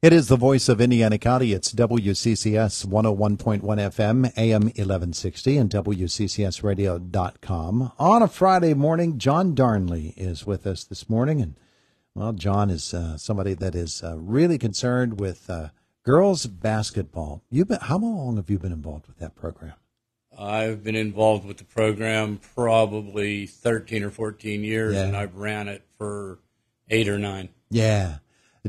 It is the voice of Indiana County. It's WCCS 101.1 FM, AM 1160, and WCCSradio.com. On a Friday morning, John Darnley is with us this morning. And, well, John is somebody that is really concerned with girls basketball. How long have you been involved with that program? I've been involved with the program probably 13 or 14 years, and I've ran it for 8 or 9. Yeah.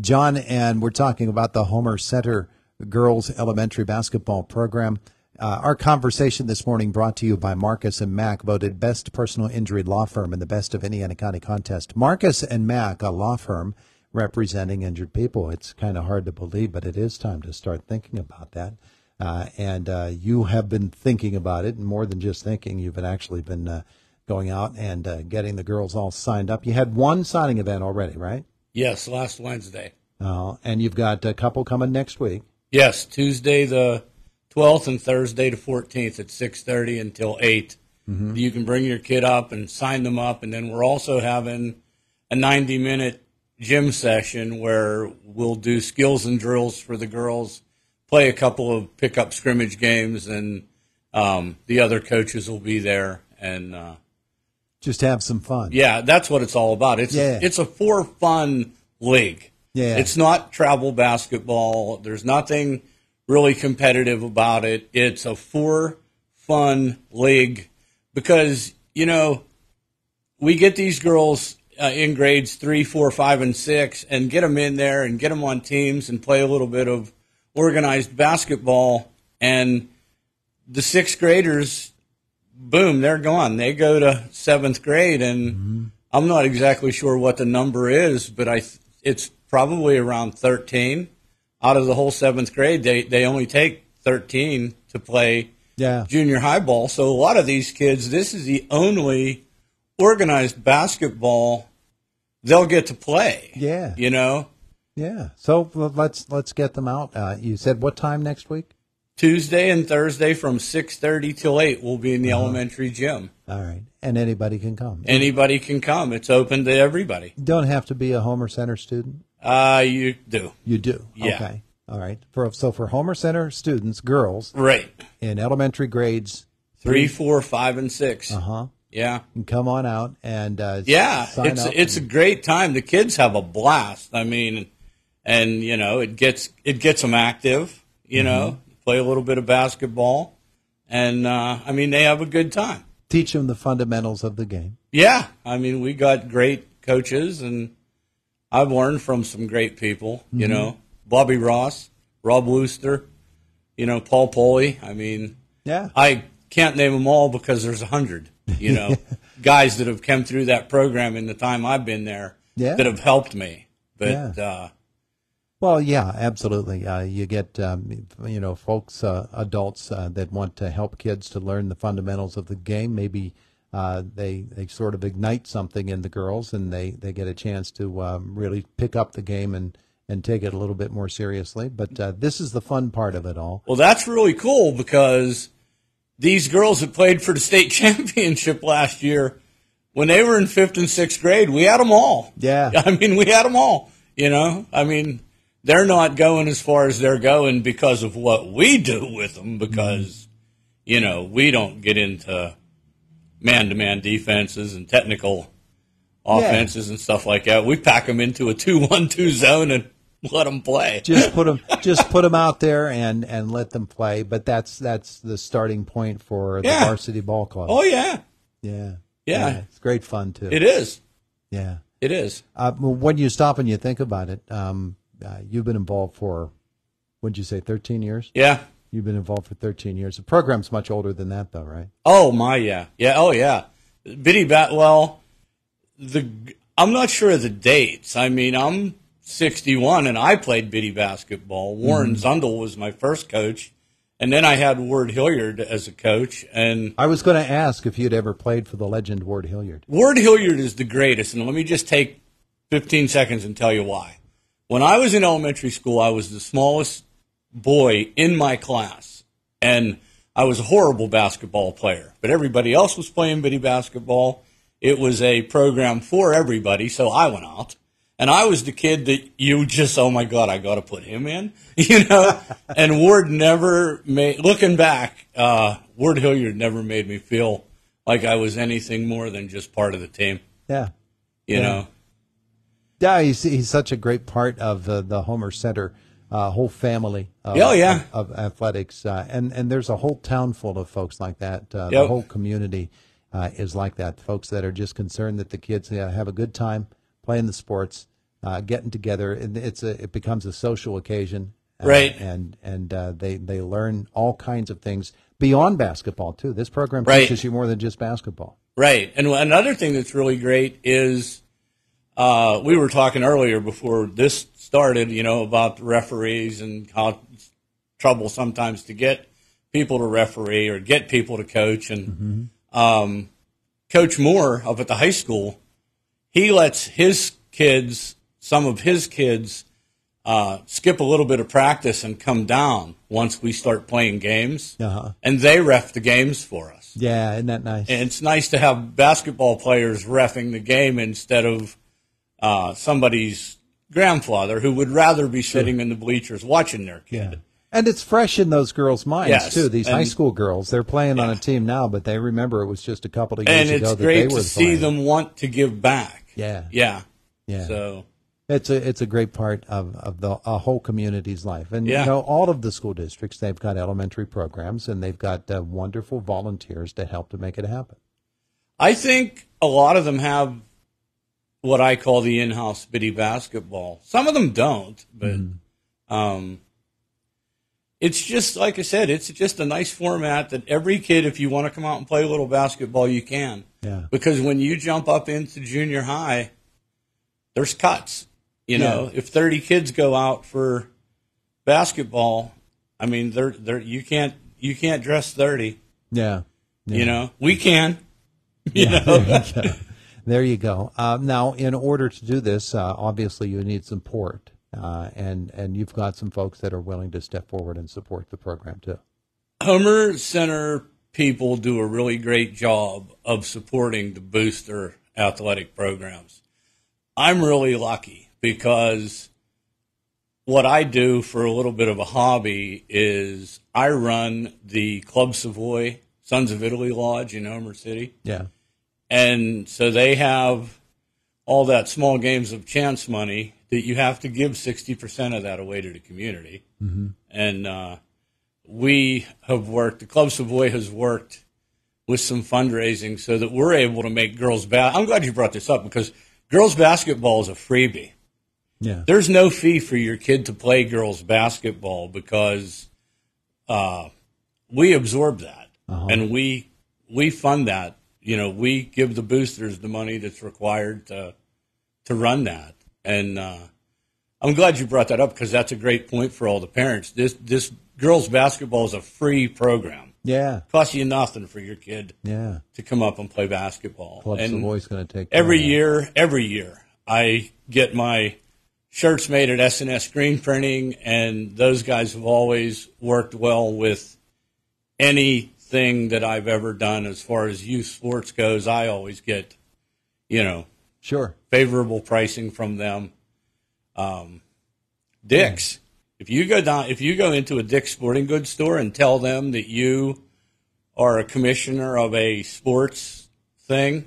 John, and we're talking about the Homer Center Girls Elementary Basketball Program. Our conversation this morning brought to you by Marcus & Mack, voted Best Personal Injury Law Firm in the Best of Indiana County contest. Marcus & Mack, a law firm representing injured people. It's kind of hard to believe, but it is time to start thinking about that. And you have been thinking about it, and more than just thinking, you've actually been going out and getting the girls all signed up. You had one signing event already, right? Yes, last Wednesday. And you've got a couple coming next week. Yes, Tuesday the 12th and Thursday the 14th at 6:30 until 8. Mm-hmm. You can bring your kid up and sign them up, and then we're also having a 90-minute gym session where we'll do skills and drills for the girls, play a couple of pickup scrimmage games, and the other coaches will be there and just have some fun. Yeah, that's what it's all about. It's a for fun league. Yeah. It's not travel basketball. There's nothing really competitive about it. It's a for fun league because, you know, we get these girls in grades 3, 4, 5, and 6 and get them in there and get them on teams and play a little bit of organized basketball, and the 6th graders, boom, they're gone. They go to 7th grade, and I'm not exactly sure what the number is, but it's probably around 13. Out of the whole 7th grade, they only take 13 to play junior high ball. So a lot of these kids, this is the only organized basketball they'll get to play. Yeah. You know? Yeah. So let's get them out. You said what time next week? Tuesday and Thursday from 6:30 till 8 will be in the elementary gym. All right. And anybody can come. Anybody can come. It's open to everybody. You don't have to be a Homer Center student? You do. You do? Yeah. Okay. All right. So for Homer Center students, girls, right, in elementary grades 3, 4, 5, and 6. Yeah. And come on out and sign up. It's a great time. The kids have a blast. I mean, and you know, it gets them active, you know. Play a little bit of basketball, and, I mean, they have a good time. Teach them the fundamentals of the game. Yeah. I mean, we got great coaches, and I've learned from some great people, you know. Bobby Ross, Rob Wooster, you know, Paul Poley. I mean, I can't name them all because there's 100, you know, guys that have come through that program in the time I've been there that have helped me. But, well, yeah, absolutely. You get, you know, folks, adults that want to help kids to learn the fundamentals of the game. Maybe they sort of ignite something in the girls, and they get a chance to really pick up the game and take it a little bit more seriously. But this is the fun part of it all. Well, that's really cool because these girls that played for the state championship last year, when they were in 5th and 6th grade, we had them all. Yeah. I mean, we had them all, you know. I mean, they're not going as far as they're going because of what we do with them because, you know, we don't get into man-to-man defenses and technical offenses and stuff like that. We pack them into a 2-1-2 zone and let them play. Just put them out there and let them play. But that's the starting point for the varsity ball club. Oh, yeah. Yeah. It's great fun, too. It is. Yeah. It is. When you stop and you think about it, you've been involved for, what'd you say, 13 years? Yeah. You've been involved for 13 years. The program's much older than that, though, right? Oh, my, yeah. Yeah, oh, yeah. I'm not sure of the dates. I mean, I'm 61, and I played bitty basketball. Warren Zundel was my first coach, and then I had Ward Hilliard as a coach. And I was going to ask if you'd ever played for the legend Ward Hilliard. Ward Hilliard is the greatest, and let me just take 15 seconds and tell you why. When I was in elementary school, I was the smallest boy in my class, and I was a horrible basketball player. But everybody else was playing bitty basketball. It was a program for everybody, so I went out. And I was the kid that you just, oh my God, I got to put him in, you know. And Ward never made, looking back, Ward Hilliard never made me feel like I was anything more than just part of the team. Yeah. You know. Yeah, he's such a great part of the Homer Center whole family of, of athletics. And there's a whole town full of folks like that. The whole community is like that. Folks that are just concerned that the kids have a good time playing the sports, getting together. And it becomes a social occasion. Right. And they learn all kinds of things beyond basketball, too. This program teaches you more than just basketball. Right. And another thing that's really great is we were talking earlier before this started, you know, about the referees and how it's trouble sometimes to get people to referee or get people to coach. And Coach Moore up at the high school, he lets his kids, some of his kids, skip a little bit of practice and come down once we start playing games, and they ref the games for us. Yeah, isn't that nice? And it's nice to have basketball players reffing the game instead of somebody's grandfather who would rather be sitting in the bleachers watching their kid. Yeah. And it's fresh in those girls' minds, too. These high school girls, they're playing on a team now, but they remember it was just a couple of years ago that they were playing. And it's great to see them want to give back. Yeah. So it's a great part of the whole community's life. And, you know, all of the school districts, they've got elementary programs, and they've got wonderful volunteers to help to make it happen. I think a lot of them have what I call the in-house biddy basketball. Some of them don't, but it's just, like I said, it's just a nice format that every kid, if you want to come out and play a little basketball, you can. Yeah. Because when you jump up into junior high, there's cuts. You know, if 30 kids go out for basketball, I mean, you can't dress 30. Yeah. You know, we can. You know. There you go. Now, in order to do this, obviously you need support, and you've got some folks that are willing to step forward and support the program too. Homer Center people do a really great job of supporting the booster athletic programs. I'm really lucky because what I do for a little bit of a hobby is I run the Club Savoy Sons of Italy Lodge in Homer City. Yeah. And so they have all that small games of chance money that you have to give 60% of that away to the community. And we have worked, the Club Savoy has worked with some fundraising so that we're able to make girls I'm glad you brought this up because girls basketball is a freebie. Yeah. There's no fee for your kid to play girls basketball because we absorb that and we fund that. You know, we give the boosters the money that's required to run that. And I'm glad you brought that up because that's a great point for all the parents. This girls basketball is a free program. Yeah. Costs you nothing for your kid to come up and play basketball. Club Savoy's going to take every year I get my shirts made at S&S Screen Printing, and those guys have always worked well with anything that I've ever done as far as youth sports goes. I always get, you know, favorable pricing from them. Dick's. If you go into a Dick's Sporting Goods store and tell them that you are a commissioner of a sports thing,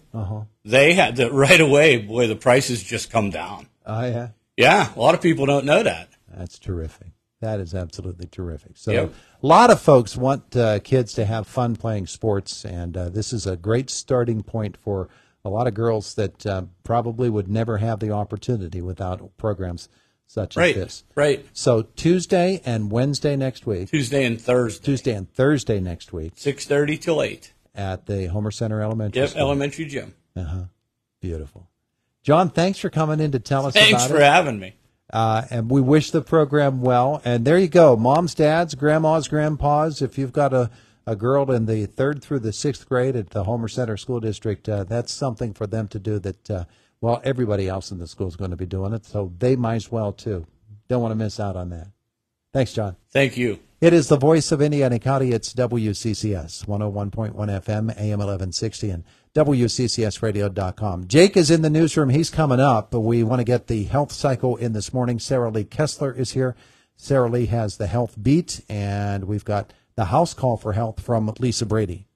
they had to right away. Boy, the prices just come down. Oh yeah. Yeah, a lot of people don't know that. That's terrific. That is absolutely terrific. So a lot of folks want kids to have fun playing sports, and this is a great starting point for a lot of girls that probably would never have the opportunity without programs such as this. Right. So Tuesday and Wednesday next week. Tuesday and Thursday next week. 6:30 till 8. At the Homer Center Elementary School. Elementary gym. Beautiful. John, thanks for coming in to tell us about it. Thanks for having me. And we wish the program well. And there you go, moms, dads, grandmas, grandpas. If you've got a girl in the 3rd through the 6th grade at the Homer Center School District, that's something for them to do that, everybody else in the school is going to be doing it, so they might as well too. Don't want to miss out on that. Thanks, John. Thank you. It is the voice of Indiana County. It's WCCS 101.1 FM, AM 1160, and WCCSradio.com. Jake is in the newsroom. He's coming up. We want to get the health cycle in this morning. Sarah Lee Kessler is here. Sarah Lee has the health beat, and we've got the house call for health from Lisa Brady.